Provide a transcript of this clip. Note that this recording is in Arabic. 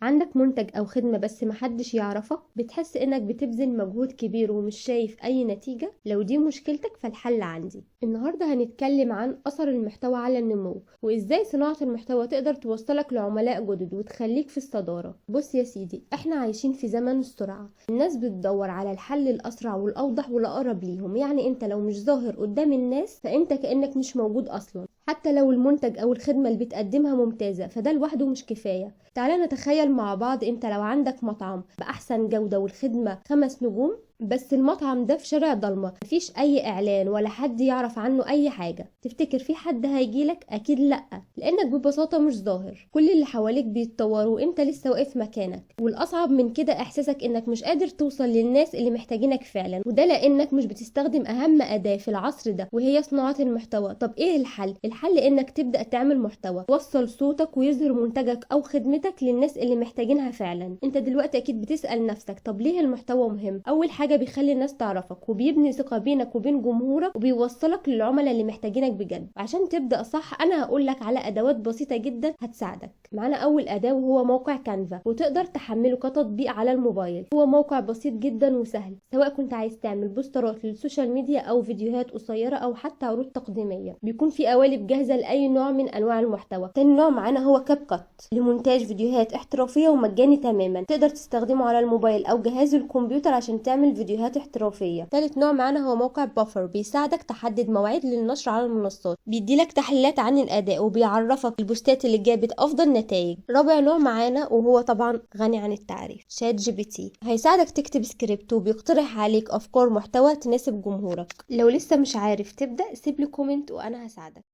عندك منتج أو خدمة بس محدش يعرفك، بتحس إنك بتبذل مجهود كبير ومش شايف أي نتيجة؟ لو دي مشكلتك فالحل عندي. النهاردة هنتكلم عن أثر المحتوى على النمو، وإزاي صناعة المحتوى تقدر توصلك لعملاء جدد وتخليك في الصدارة. بص يا سيدي، احنا عايشين في زمن السرعة، الناس بتدور على الحل الأسرع والأوضح والأقرب ليهم. يعني انت لو مش ظاهر قدام الناس فانت كأنك مش موجود أصلا، حتى لو المنتج أو الخدمة اللي بتقدمها ممتازة فده لوحده مش كفاية. تعالى نتخيل مع بعض، انت لو عندك مطعم بأحسن جودة والخدمة 5 نجوم، بس المطعم ده في شارع ضلمة، مفيش اي اعلان ولا حد يعرف عنه اي حاجة، تفتكر في حد هيجيلك؟ اكيد لا، لانك ببساطة مش ظاهر. كل اللي حواليك بيتطوروا وانت لسه واقف مكانك. والاصعب من كده احساسك انك مش قادر توصل للناس اللي محتاجينك فعلا، وده لانك مش بتستخدم اهم اداة في العصر ده وهي صناعة المحتوى. طب ايه الحل؟ الحل انك تبدأ تعمل محتوى، توصل صوتك ويظهر منتجك او خدمتك للناس اللي محتاجينها فعلا. انت دلوقتي اكيد بتسأل نفسك، طب ليه المحتوى مهم؟ اول حاجة بيخلي الناس تعرفك وبيبني ثقة بينك وبين جمهورك وبيوصلك للعملاء اللي محتاجينك بجد. عشان تبدأ صح انا هقولك على ادوات بسيطة جدا هتساعدك. معانا اول اداة وهو موقع كانفا، وتقدر تحمله كتطبيق على الموبايل. هو موقع بسيط جدا وسهل، سواء كنت عايز تعمل بوسترات للسوشيال ميديا او فيديوهات قصيرة او حتى عروض تقديمية. بيكون في قوالب جاهزة لاي نوع من انواع المحتوى. تاني نوع معانا هو كاب كات، لمونتاج فيديوهات احترافية ومجاني تماما، تقدر تستخدمه على الموبايل او جهاز الكمبيوتر عشان تعمل فيديوهات احترافية. ثالث نوع معانا هو موقع بافر، بيساعدك تحدد مواعيد للنشر على المنصات، بيديلك تحليلات عن الاداء وبيعرفك البوستات اللي جابت افضل نتائج. رابع نوع معانا وهو طبعا غني عن التعريف، شات جي بي تي، هيساعدك تكتب سكريبت وبيقترح عليك افكار محتوى تناسب جمهورك. لو لسه مش عارف تبدأ سيب لي كومنت وانا هساعدك.